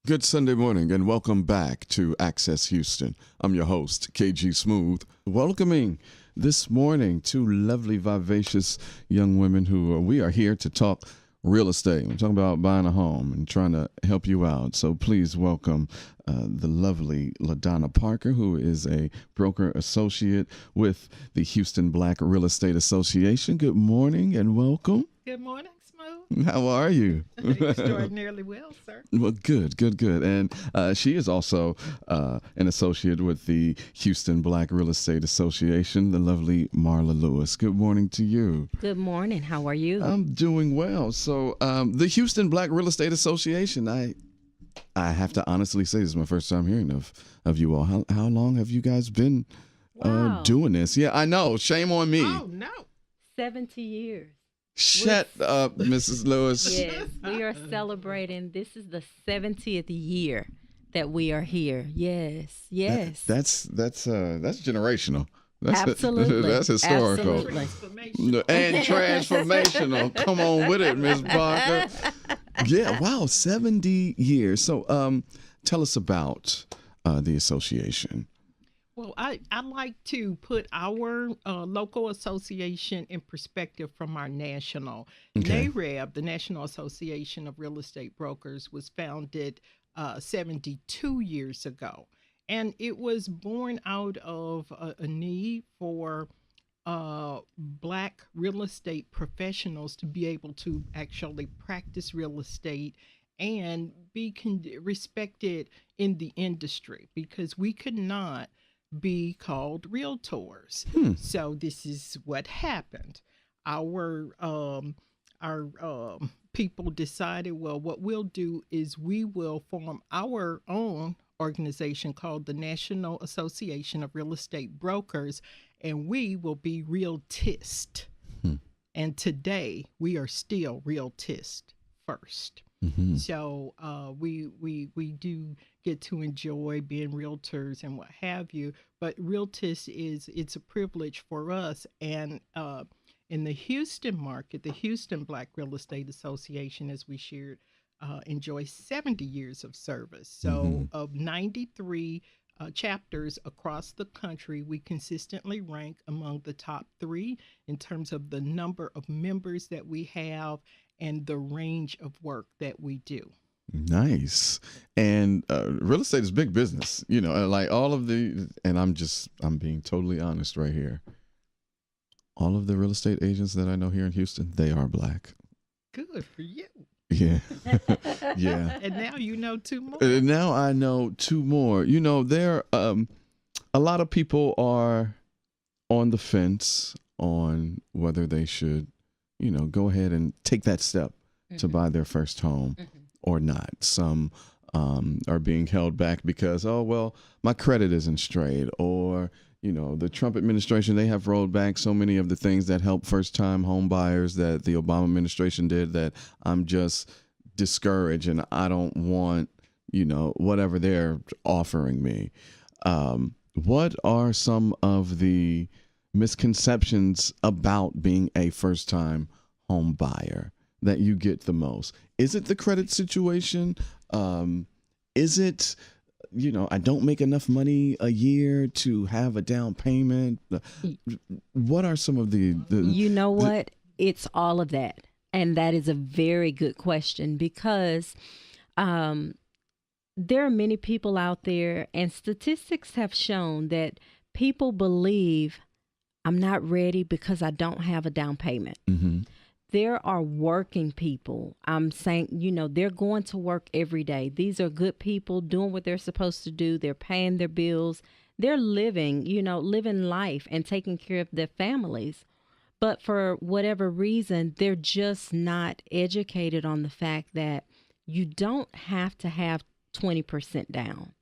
Good Sunday morning and welcome back to Access Houston. I'm your host, KG Smooth, welcoming this morning two lovely, vivacious young women who we are here to talk real estate. We're talking about buying a home and trying to help you out. So please welcome the lovely LaDonna Parker, who is a broker associate with the Houston Black Real Estate Association. Good morning and welcome. Good morning, Smooth. How are you? Extraordinarily well, sir. Well, good. And she is also an associate with the Houston Black Real Estate Association, the lovely Marla Lewis. Good morning to you. Good morning. How are you? I'm doing well. So the Houston Black Real Estate Association, I have to honestly say this is my first time hearing of you all. How long have you guys been doing this? Yeah, I know. Shame on me. Oh, no. 70 years. Shut up, Mrs. Lewis. Yes, we are celebrating. This is the 70th year that we are here. Yes. That's generational. Absolutely. That's historical. Absolutely. And transformational. Come on with it, Ms. Parker. Yeah, wow, 70 years. So tell us about the association. Well, I like to put our local association in perspective from our national. Okay. NAREB, the National Association of Real Estate Brokers, was founded 72 years ago. And it was born out of a need for Black real estate professionals to be able to actually practice real estate and be respected in the industry, because we could not be called realtors. So this is what happened. Our people decided, well, what we'll do is we will form our own organization called the National Association of Real Estate Brokers, and we will be realtist. And today we are still realtist first. Mm-hmm. So we do get to enjoy being realtors and what have you, but realtist it's a privilege for us. And in the Houston market, the Houston Black Real Estate Association, as we shared, enjoys 70 years of service. So of 93 chapters across the country, we consistently rank among the top 3 in terms of the number of members that we have and the range of work that we do. Nice. And real estate is big business, like all of and I'm being totally honest right here. All of the real estate agents that I know here in Houston, they are Black. Good for you. Yeah. Yeah. And now you know 2 more. Now I know 2 more. There a lot of people are on the fence on whether they should, go ahead and take that step to buy their first home or not. Some are being held back because, oh, well, my credit isn't straight, or, the Trump administration, they have rolled back so many of the things that help first-time home buyers that the Obama administration did, that I'm just discouraged and I don't want, whatever they're offering me. What are some of the misconceptions about being a first-time home buyer that you get the most? Is it the credit situation? Is it, I don't make enough money a year to have a down payment? What are some of the what? It's all of that. And that is a very good question, because there are many people out there, and statistics have shown that people believe I'm not ready because I don't have a down payment. There are working people. I'm saying, they're going to work every day. These are good people doing what they're supposed to do. They're paying their bills. They're living life and taking care of their families. But for whatever reason, they're just not educated on the fact that you don't have to have 20% down.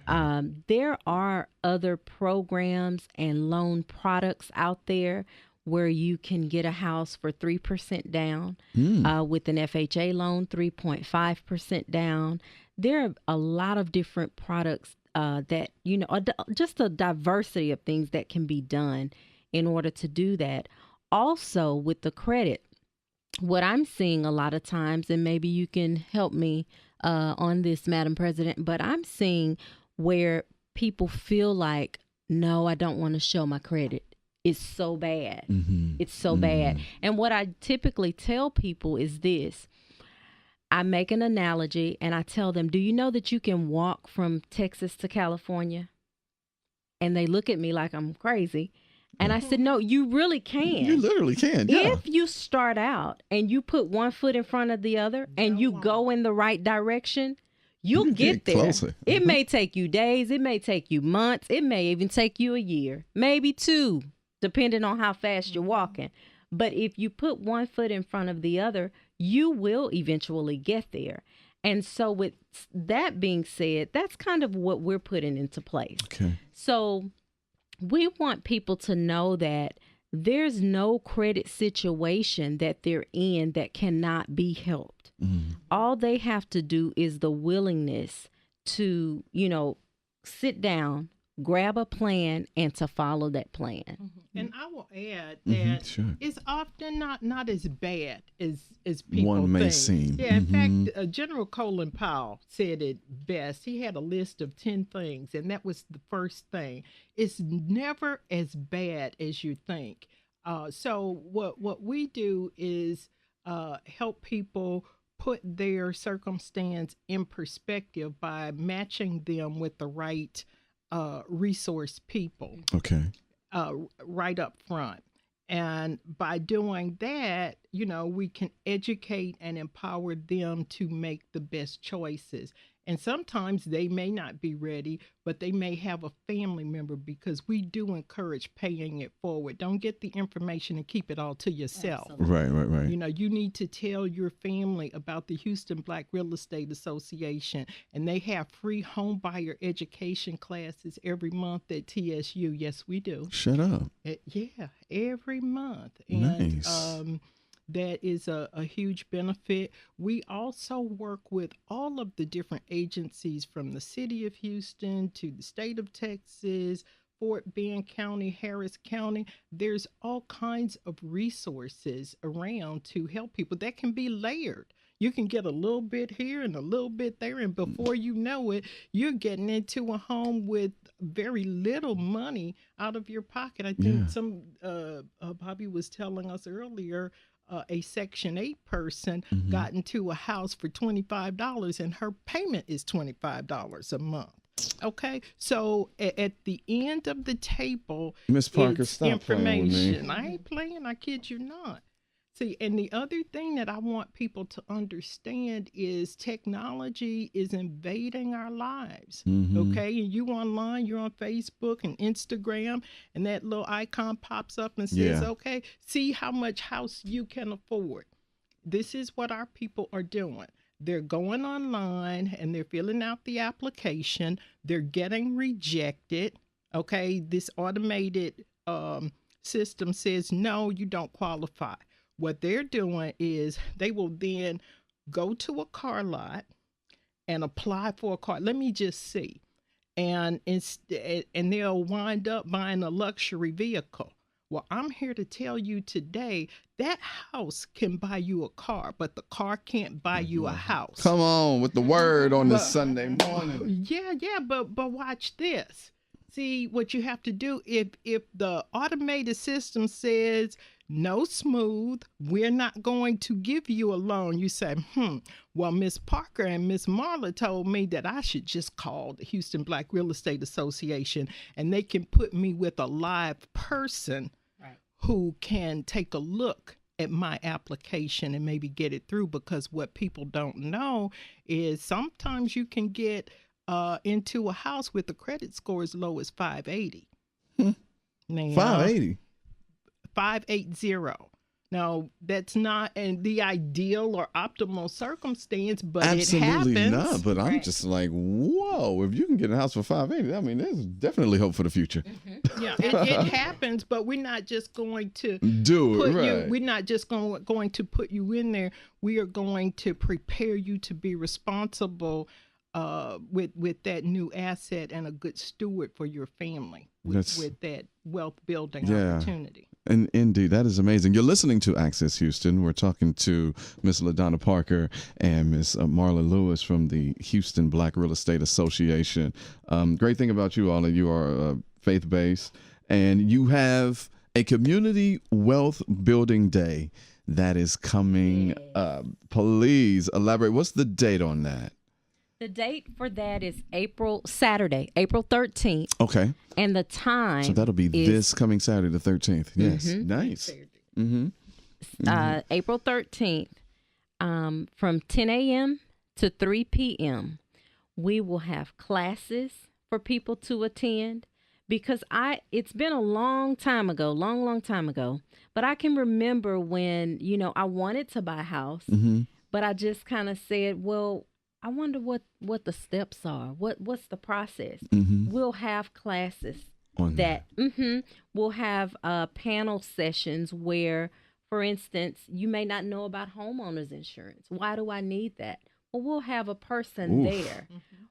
Okay. There are other programs and loan products out there where you can get a house for 3% down, with an FHA loan, 3.5% down. There are a lot of different products that, just a diversity of things that can be done in order to do that. Also, with the credit, what I'm seeing a lot of times, and maybe you can help me on this, Madam President, but I'm seeing where people feel like, no, I don't want to show my credit. It's so bad. It's so bad. And what I typically tell people is this. I make an analogy and I tell them, do you know that you can walk from Texas to California? And they look at me like I'm crazy. And I said, no, you really can. You literally can, yeah. If you start out and you put one foot in front of the other and you go in the right direction, you'll get there. Closer. It may take you days. It may take you months. It may even take you a year, maybe 2, depending on how fast you're walking. But if you put one foot in front of the other, you will eventually get there. And so with that being said, that's kind of what we're putting into place. Okay. So we want people to know that there's no credit situation that they're in that cannot be helped. All they have to do is the willingness to, sit down, grab a plan, and to follow that plan. And I will add that it's often not as bad as people One may think. seem. Yeah, in fact, General Colin Powell said it best. He had a list of 10 things, and that was the first thing. It's never as bad as you think. So what we do is help people put their circumstance in perspective by matching them with the right resource people. Okay. Right up front. And by doing that, we can educate and empower them to make the best choices. And sometimes they may not be ready, but they may have a family member, because we do encourage paying it forward. Don't get the information and keep it all to yourself. Absolutely. Right. You need to tell your family about the Houston Black Real Estate Association, and they have free home buyer education classes every month at TSU. Yes, we do. Shut up. Yeah, every month. And, Nice. that is a huge benefit. We also work with all of the different agencies from the city of Houston to the state of Texas, Fort Bend County, Harris County. There's all kinds of resources around to help people that can be layered. You can get a little bit here and a little bit there, and before you know it, you're getting into a home with very little money out of your pocket. I think Bobby was telling us earlier, a Section 8 person got into a house for $25, and her payment is $25 a month. Okay, so at the end of the table, Miss Parker, it's stop playing with me. information. I ain't playing, I kid you not. See, and the other thing that I want people to understand is technology is invading our lives. Okay, and you online, you're on Facebook and Instagram, and that little icon pops up and says, okay, see how much house you can afford. This is what our people are doing. They're going online and they're filling out the application. They're getting rejected. Okay, this automated system says, no, you don't qualify. What they're doing is they will then go to a car lot and apply for a car. Let me just see. And they'll wind up buying a luxury vehicle. Well, I'm here to tell you today that house can buy you a car, but the car can't buy you a house. Come on with the word on this Sunday morning. Yeah, but watch this. See, what you have to do, if the automated system says, no smooth, we're not going to give you a loan, you say, well, Miss Parker and Miss Marla told me that I should just call the Houston Black Real Estate Association, and they can put me with a live person who can take a look at my application and maybe get it through. Because what people don't know is sometimes you can get into a house with a credit score as low as 580. Now, 580. 580. Now, that's not the ideal or optimal circumstance, but Absolutely it happens. not. But I'm just like, whoa, if you can get a house for 580, I mean, there's definitely hope for the future. Yeah, it happens, but we're not just going to do it, right. We're not just going to put you in there. We are going to prepare you to be responsible with that new asset and a good steward for your family with that wealth building opportunity. And indeed, that is amazing. You're listening to Access Houston. We're talking to Miss LaDonna Parker and Miss Marla Lewis from the Houston Black Real Estate Association. Great thing about you all, you are faith-based, and you have a community wealth building day that is coming up. Please elaborate. What's the date on that? The date for that is Saturday, April 13th. Okay. And the time. So that'll be this coming Saturday, the 13th. Yes. Mm-hmm. Nice. April 13th, from 10 a.m. to 3 p.m. We will have classes for people to attend, because it's been a long time ago, but I can remember when, I wanted to buy a house, but I just kind of said, well, I wonder what the steps are. What's the process? We'll have classes on that. We'll have panel sessions where, for instance, you may not know about homeowners insurance. Why do I need that? Well, we'll have a person there.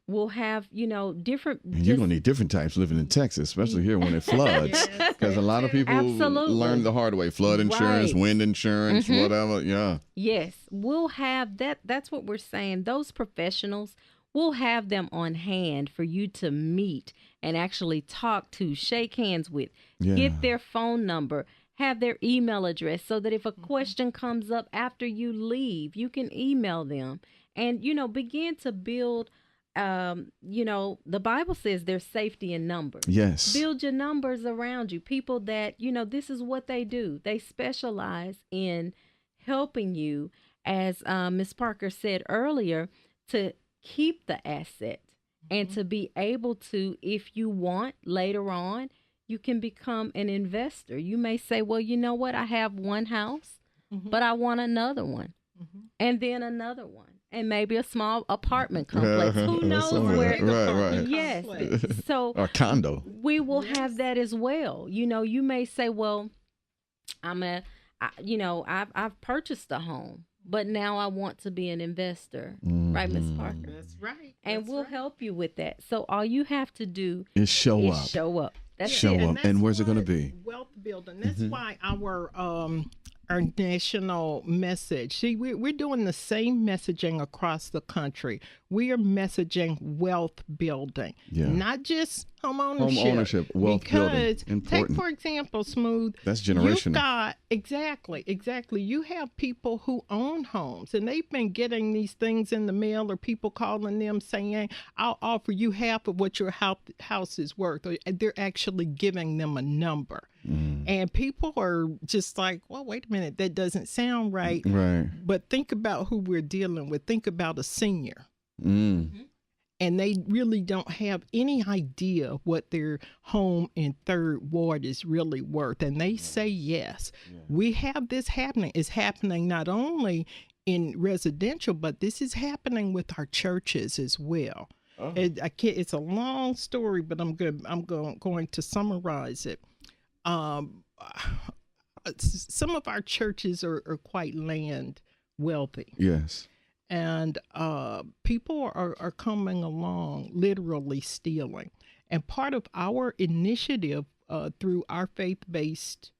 We'll have, different. And you're going to need different types living in Texas, especially here when it floods. Because a lot of people learn the hard way. Flood insurance, wind insurance, whatever. Yeah. Yes. We'll have that. That's what we're saying. Those professionals, we'll have them on hand for you to meet and actually talk to, shake hands with, get their phone number, have their email address, so that if a question comes up after you leave, you can email them. And, begin to build, the Bible says there's safety in numbers. Yes. Build your numbers around you. People that, this is what they do. They specialize in helping you, as Ms. Parker said earlier, to keep the asset and to be able to, if you want later on, you can become an investor. You may say, well, you know what? I have one house, but I want another one, and then another one. And maybe a small apartment complex. Who knows where? Right. Yes. So a condo. We will have that as well. You may say, well, I've purchased a home, but now I want to be an investor. Right, Ms. Parker? That's right. And we'll help you with that. So all you have to do is show up. That's show it. up. And where's it going to be? Wealth building. That's why our national message. See, we're doing the same messaging across the country. We are messaging wealth building, not just home ownership. Home ownership, wealth building. Because take, for example, Smooth. That's generational. You've got, exactly. You have people who own homes, and they've been getting these things in the mail, or people calling them saying, I'll offer you half of what your house is worth. Or they're actually giving them a number. And people are just like, well, wait a minute, that doesn't sound right. Right. But think about who we're dealing with. Think about a senior. And they really don't have any idea what their home in Third Ward is really worth. And they say yes. We have this happening. It's happening not only in residential, but this is happening with our churches as well. It's a long story, but I'm going to summarize it. Some of our churches are quite land wealthy. Yes. And people are coming along, literally stealing. And part of our initiative through our faith-based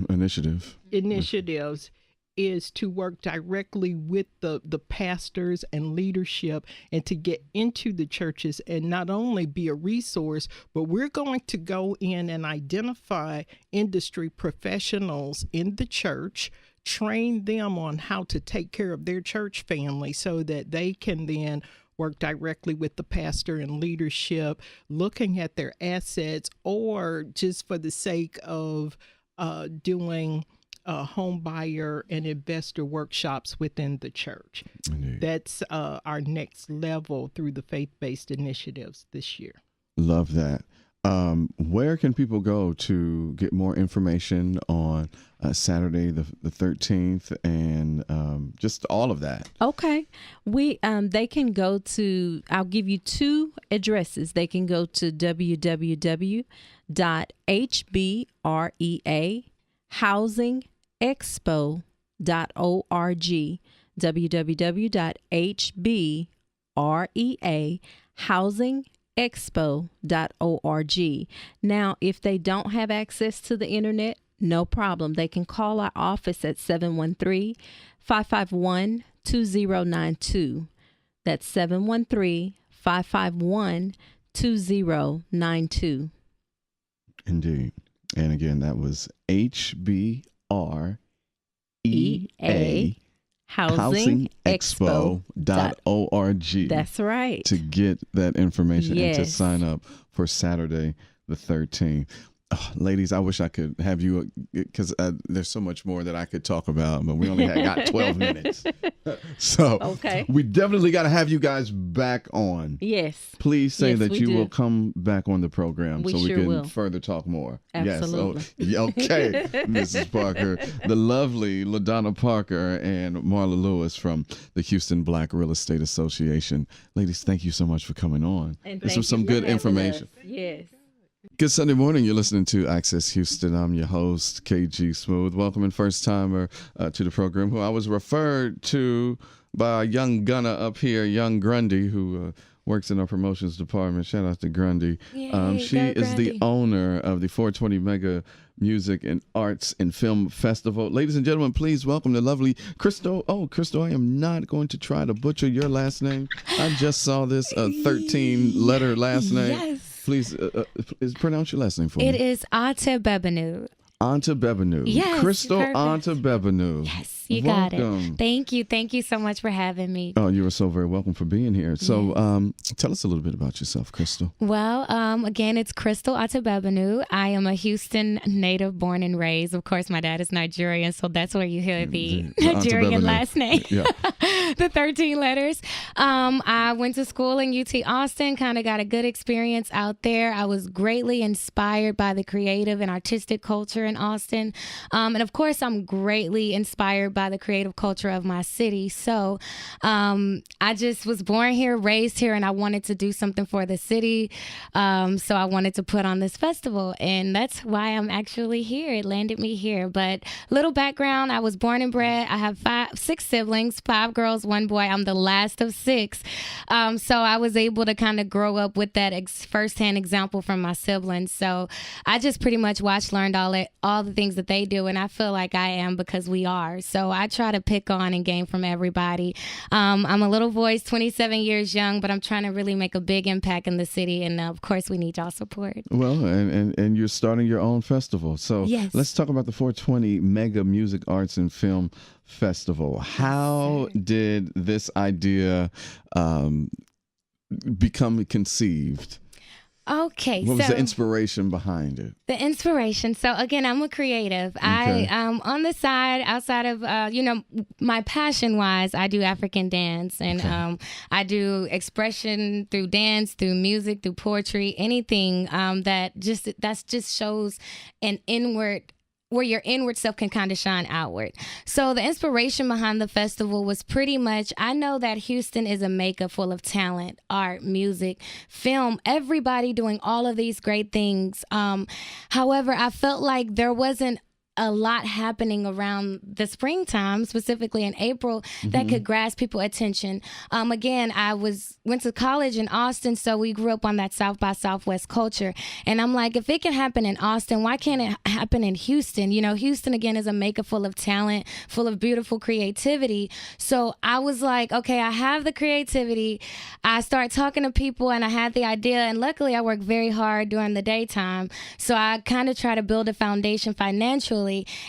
initiatives is to work directly with the pastors and leadership, and to get into the churches and not only be a resource, but we're going to go in and identify industry professionals in the church, train them on how to take care of their church family so that they can then work directly with the pastor and leadership, looking at their assets, or just for the sake of doing home buyer and investor workshops within the church. Indeed. That's our next level through the faith-based initiatives this year. Love that. Where can people go to get more information on Saturday the 13th and just all of that? Okay. They can go to, I'll give you two addresses. They can go to www.hbreahousingexpo.org, www.hbreahousingexpo.org. housingexpo.org. Now, if they don't have access to the internet, no problem. They can call our office at 713-551-2092. That's 713-551-2092. Indeed. And again, that was HBREA housingexpo.org. That's right. To get that information and to Yes. sign up for Saturday the 13th. Oh, ladies, I wish I could have you, because there's so much more that I could talk about, but we only got 12 minutes. So Okay. we definitely got to have you guys back on. Yes. Please say Yes, that we you do. will come back on the program We so we sure can will. further talk more. Absolutely. Yes. Oh, okay, Mrs. Parker. The lovely LaDonna Parker and Marla Lewis from the Houston Black Real Estate Association. Ladies, thank you so much for coming on. And This thank was some you for good having information. us. Yes. Good Sunday morning. You're listening to Access Houston. I'm your host, KG Smooth. Welcoming first timer to the program, who I was referred to by a young gunner up here, young Grundy, who works in our promotions department. Shout out to Grundy. Yay, She go is the Grundy. owner of the 420 Mega Music and Arts and Film Festival. Ladies and gentlemen, please welcome the lovely Crystal. Oh, Crystal, I am not going to try to butcher your last name. I just saw this 13-letter last name. Yes. Please pronounce your last name for It me. is Aitaegbebhunu. Aitaegbebhunu. Yes, Crystal perfect. Aitaegbebhunu. Yes, you got Welcome. it. Thank you. Thank you so much for having me. Oh, you are so very welcome for being here. So tell us a little bit about yourself, Crystal. Well, again, it's Crystal Aitaegbebhunu. I am a Houston native, born and raised. Of course, my dad is Nigerian, so that's where you hear the Nigerian Aitaegbebhunu. last name. Yeah. The 13 letters. I went to school in UT Austin, kind of got a good experience out there. I was greatly inspired by the creative and artistic culture in Austin. And of course, I'm greatly inspired by the creative culture of my city. So I just was born here, raised here, and I wanted to do something for the city. So I wanted to put on this festival, and that's why I'm actually here. It landed me here. But little background, I was born and bred. I have six siblings, 5 girls, 1 boy. I'm the last of 6. So I was able to kind of grow up with that firsthand example from my siblings. So I just pretty much watched, learned all the things that they do, and I feel like I am because we are. So I try to pick on and gain from everybody. I'm a little voice, 27 years young, but I'm trying to really make a big impact in the city, and of course we need y'all support. Well, and you're starting your own festival. So Yes. let's talk about the 420 Mega Music Arts and Film Festival. How did this idea become conceived? Okay, What was so the inspiration behind it? the inspiration. So again, I'm a creative. Okay. I on the side, outside of my passion wise, I do African dance, and I do expression through dance, through music, through poetry, anything that just shows an inward, where your inward self can kind of shine outward. So the inspiration behind the festival was pretty much, I know that Houston is a maker full of talent, art, music, film, everybody doing all of these great things. However, I felt like there wasn't a lot happening around the springtime, specifically in April, that could grasp people's attention. Again, I went to college in Austin, so we grew up on that South by Southwest culture. And I'm like, if it can happen in Austin, why can't it happen in Houston? You know, Houston, again, is a maker full of talent, full of beautiful creativity. So I was like, okay, I have the creativity. I start talking to people, and I had the idea. And luckily, I work very hard during the daytime. So I kind of try to build a foundation financially.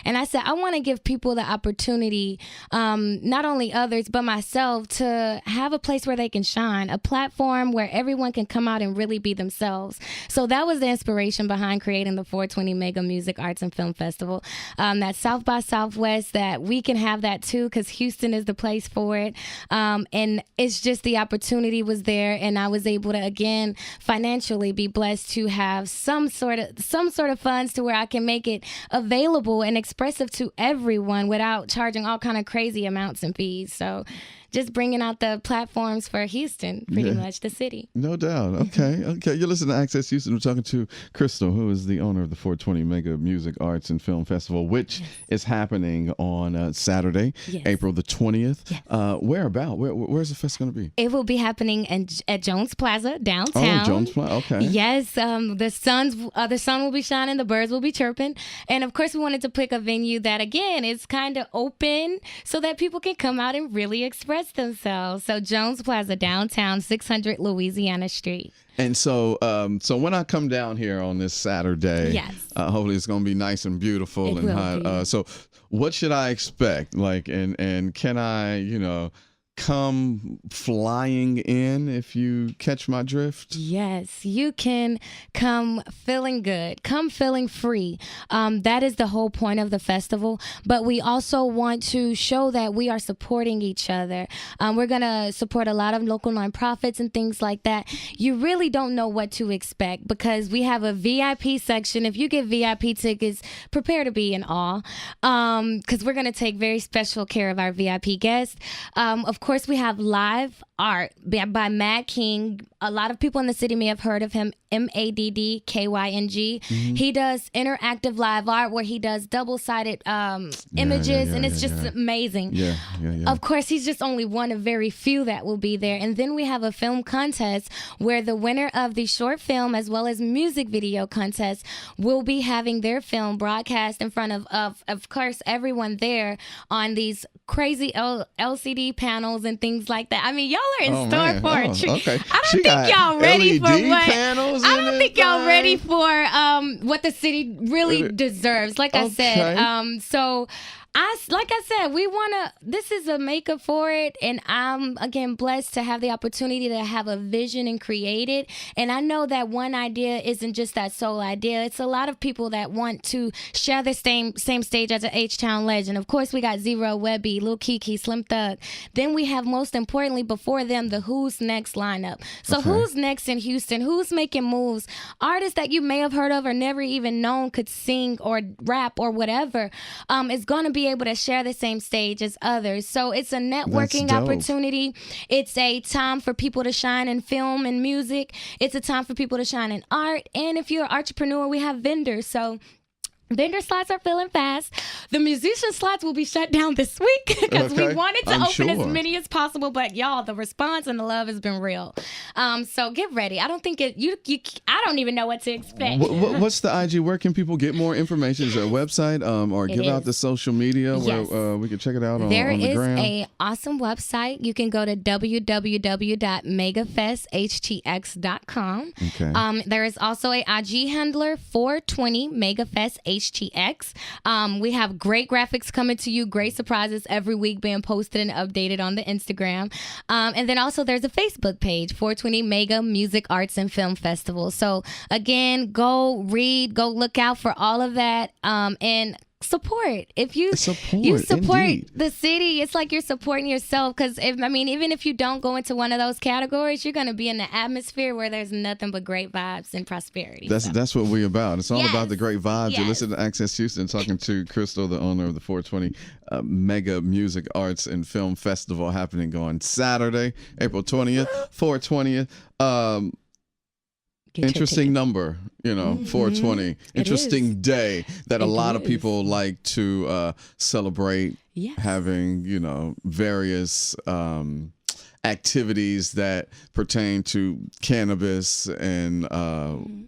And I said, I want to give people the opportunity, not only others, but myself, to have a place where they can shine, a platform where everyone can come out and really be themselves. So that was the inspiration behind creating the 420 Mega Music Arts and Film Festival. That South by Southwest, that we can have that too, because Houston is the place for it. And it's just the opportunity was there, and I was able to, again, financially be blessed to have some sort of funds to where I can make it available and expressive to everyone without charging all kind of crazy amounts and fees. So just bringing out the platforms for Houston, pretty much the city. No doubt. Okay. You're listening to Access Houston. We're talking to Crystal, who is the owner of the 420 Mega Music Arts and Film Festival, which is happening on Saturday, April the 20th. Yes. Where's the fest going to be? It will be happening at Jones Plaza downtown. Oh, Jones Plaza. Okay. Yes. The sun will be shining. The birds will be chirping. And of course, we wanted to pick a venue that, again, is kind of open so that people can come out and really express themselves. So Jones Plaza downtown, 600 Louisiana Street. And so when I come down here on this Saturday, hopefully it's going to be nice and beautiful and hot. So what should I expect? Like, and can I, come flying in, if you catch my drift? Yes, you can come feeling good, come feeling free. That is the whole point of the festival. But we also want to show that we are supporting each other. We're going to support a lot of local nonprofits and things like that. You really don't know what to expect because we have a VIP section. If you get VIP tickets, prepare to be in awe because we're going to take very special care of our VIP guests. Of course, we have live art by Mad King. A lot of people in the city may have heard of him, MaddKyng. Mm-hmm. He does interactive live art where he does double-sided images, and it's just amazing. Yeah. Of course, he's just only one of very few that will be there. And then we have a film contest where the winner of the short film as well as music video contest will be having their film broadcast in front of course, everyone there on these crazy LCD panels and things like that. I mean, y'all are in store for a treat. Okay. I don't think y'all ready for what. I don't think y'all ready for what the city really deserves. Like I said, so. Like I said, this is a makeup for it. And I'm, again, blessed to have the opportunity to have a vision and create it. And I know that one idea isn't just that sole idea. It's a lot of people that want to share the same stage as an H-Town legend. Of course, we got Zero, Webby, Lil Kiki, Slim Thug. Then we have, most importantly, before them, the Who's Next lineup. So who's next in Houston? Who's making moves? Artists that you may have heard of or never even known could sing or rap or whatever is going to be able to share the same stage as others. So it's a networking opportunity. It's a time for people to shine in film and music. It's a time for people to shine in art. And if you're an entrepreneur, we have vendors. So vendor slots are filling fast. The musician slots will be shut down this week because we wanted to open as many as possible. But y'all, the response and the love has been real. So get ready. I don't think I don't even know what to expect. What's the IG? Where can people get more information? Is there a website or give out the social media where we can check it out on the gram? There is an awesome website. You can go to www.megafesthtx.com. Okay. There is also a IG handler, 420 MegaFest HTX. We have great graphics coming to you, great surprises every week being posted and updated on the Instagram. And then also there's a Facebook page, 420 Mega Music Arts and Film Festival. So again, go read, go look out for all of that. And support. If you support the city, it's like you're supporting yourself. Because even if you don't go into one of those categories, you're going to be in the atmosphere where there's nothing but great vibes and prosperity. That's what we're about. It's all about the great vibes. Yes. You listen to Access Houston, talking to Crystal, the owner of the 420 Mega Music Arts and Film Festival, happening on Saturday, April 20th, 420th. Interesting number, 420. Interesting day that a lot of people like to celebrate, having, various activities that pertain to cannabis and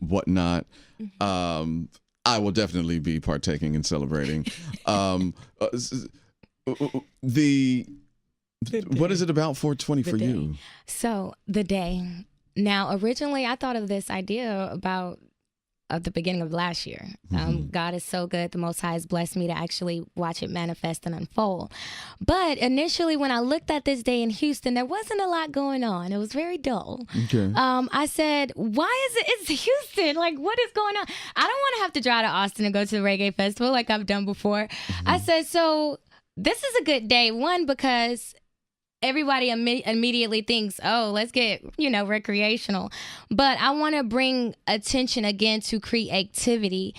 whatnot. I will definitely be partaking and celebrating. What is it about 420 for you? So the day. Now, originally, I thought of this idea about at the beginning of last year. God is so good. The Most High has blessed me to actually watch it manifest and unfold. But initially, when I looked at this day in Houston, there wasn't a lot going on. It was very dull. Okay. I said, why is it's Houston? Like, what is going on? I don't want to have to drive to Austin and go to the reggae festival like I've done before. I said, so this is a good day. One, because everybody immediately thinks, oh, let's get, recreational. But I want to bring attention again to creativity,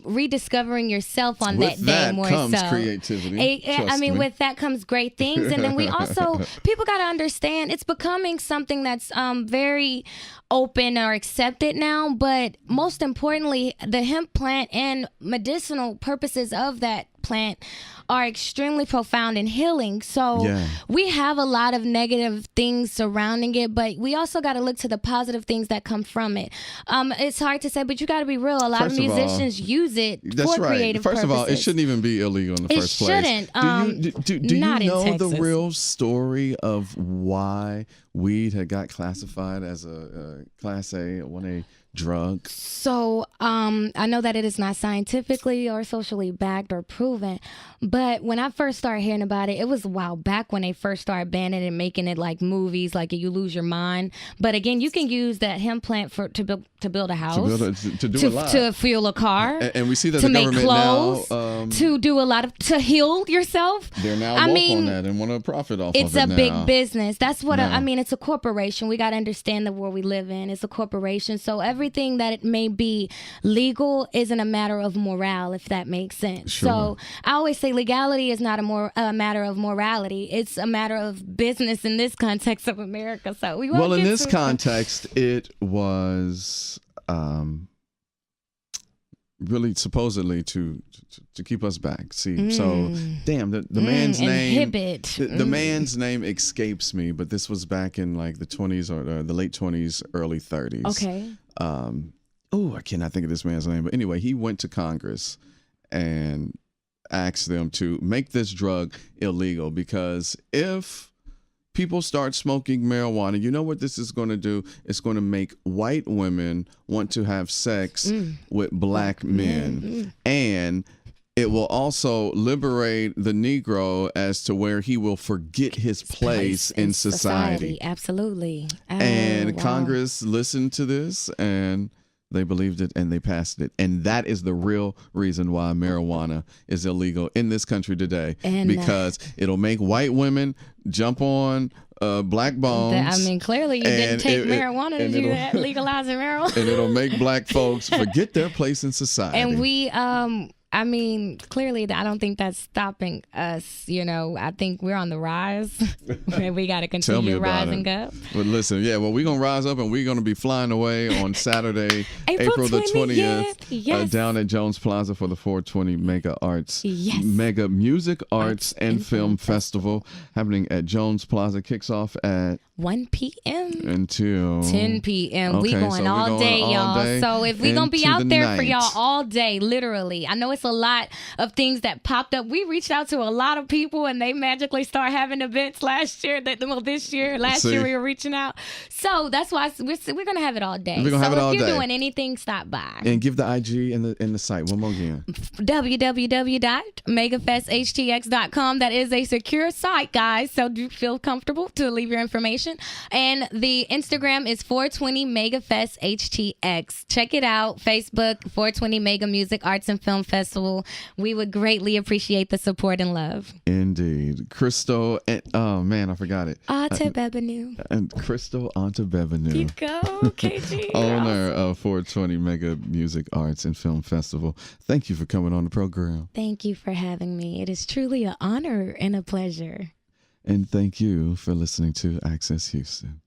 rediscovering yourself on With that day more comes so. Creativity. With that comes great things. And then we also, people got to understand it's becoming something that's very open or accepted now. But most importantly, the hemp plant and medicinal purposes of that plant are extremely profound and healing. So we have a lot of negative things surrounding it, but we also got to look to the positive things that come from it. It's hard to say, but you got to be real. A lot of musicians use it for creative purposes. First of all, it shouldn't even be illegal in the first place. It shouldn't. Do you know the real story of why weed had got classified as a Class A, 1A drug? So I know that it is not scientifically or socially backed or proven, but when I first started hearing about it, it was a while back when they first started banning it and making it like movies, like you lose your mind. But again, you can use that hemp plant to build a house, to do a lot, to fuel a car, and we see that to the make government clothes, now to do a lot of to heal yourself. They're now woke on that and want to profit off of it. It's a big business. That's what I mean. It's a corporation. We got to understand the world we live in. It's a corporation. So everything that it may be legal isn't a matter of morale, if that makes sense. Sure. So I always say legality is not a matter of morality. It's a matter of business in this context of America. So we well, in this context, it was really supposedly to keep us back. See, so damn, the man's name, the man's name escapes me, but this was back in like the 20s or the late 20s, early 30s. Okay. I cannot think of this man's name, but anyway, he went to Congress and asked them to make this drug illegal, because if people start smoking marijuana, you know what this is going to do? It's going to make white women want to have sex with black men. And it will also liberate the Negro as to where he will forget his place in society. Absolutely. And Congress listened to this and they believed it and they passed it. And that is the real reason why marijuana is illegal in this country today. And, because it'll make white women jump on black bones. Clearly you didn't take marijuana to do that, legalizing marijuana. And it'll make black folks forget their place in society. And we, clearly, I don't think that's stopping us. I think we're on the rise. And we got to continue rising up. But listen, we're going to rise up and we're going to be flying away on Saturday, April the 20th, down at Jones Plaza for the 420 Mega Music Arts and Film Festival happening at Jones Plaza. Kicks off at 1 p.m. until 10 p.m. Okay, we going all day, y'all. So if we gonna be out there for y'all all day, literally. I know it's a lot of things that popped up. We reached out to a lot of people and they magically start having events last year. Last year we were reaching out. So that's why we're gonna have it all day. We're gonna have it all day. If you're doing anything, stop by. And give the IG and the site one more again. www.megafesthtx.com. That is a secure site, guys. So do feel comfortable to leave your information. And the Instagram is 420 MegaFest HTX. Check it out. Facebook, 420 Mega Music Arts and Film Festival. We would greatly appreciate the support and love. Indeed. Crystal, oh man, I forgot it. Aitaegbebhunu. And Crystal Aitaegbebhunu. You go, KG. Owner of 420 Mega Music Arts and Film Festival. Thank you for coming on the program. Thank you for having me. It is truly an honor and a pleasure. And thank you for listening to Access Houston.